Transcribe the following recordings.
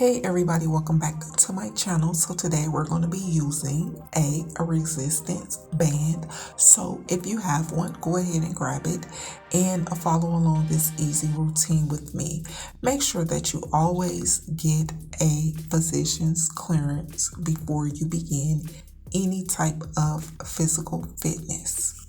Hey everybody, welcome back to my channel. So today we're going to be using a resistance band. So if you have one, go ahead and grab it and follow along this easy routine with me. Make sure that you always get a physician's clearance before you begin any type of physical fitness.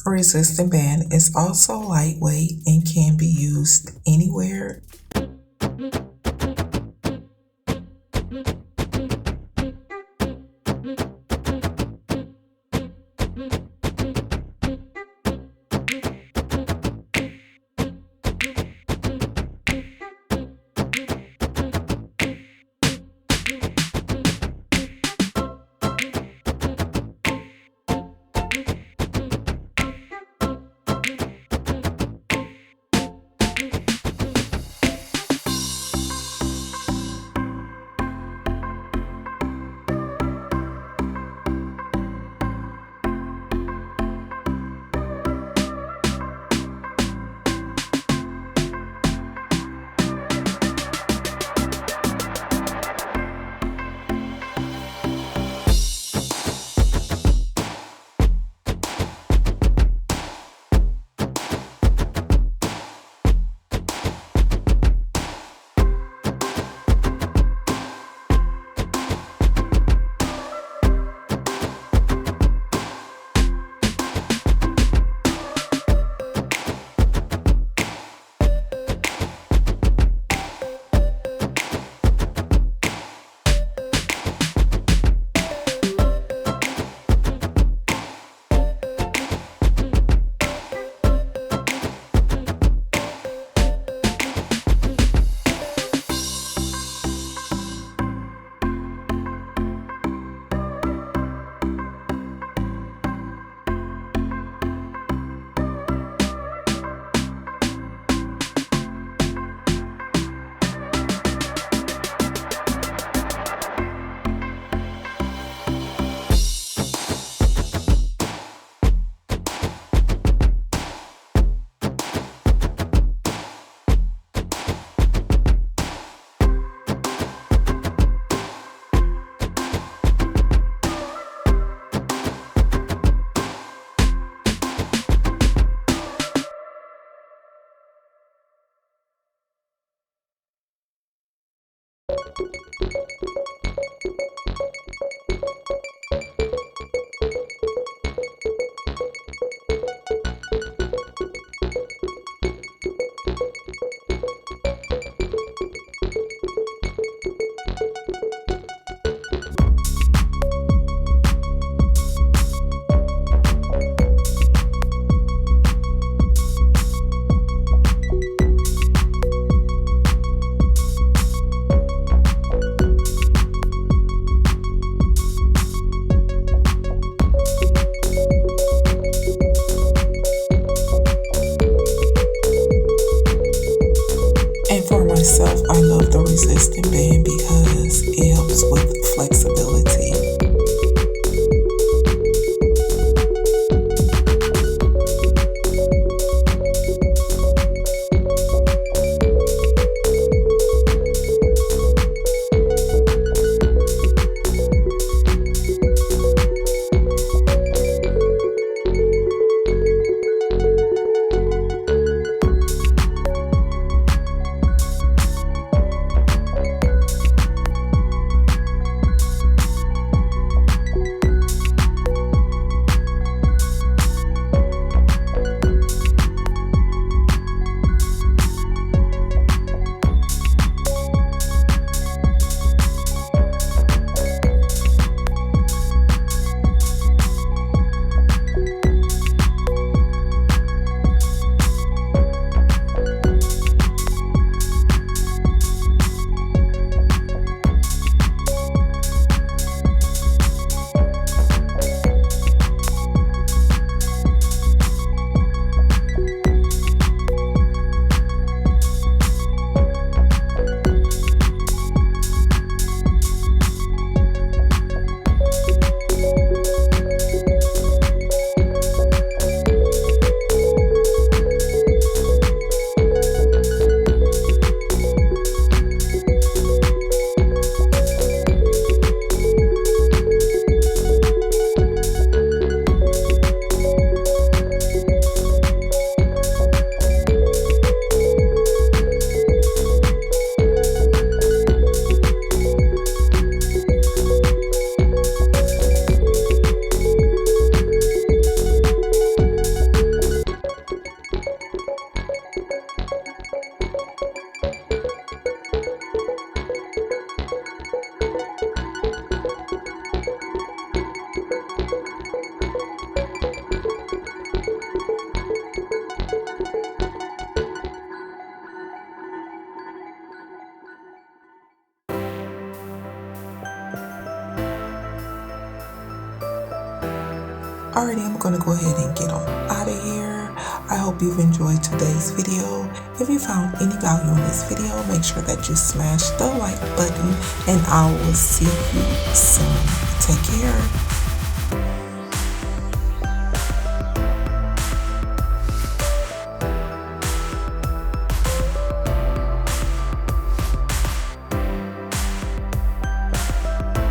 A resistant band is also lightweight and can be used anywhere. And for myself, I love the resistant band because it helps with flexibility. Alrighty, I'm gonna go ahead and get on out of here. I hope you've enjoyed today's video. If you found any value in this video, make sure that you smash the like button, and I will see you soon. Take care.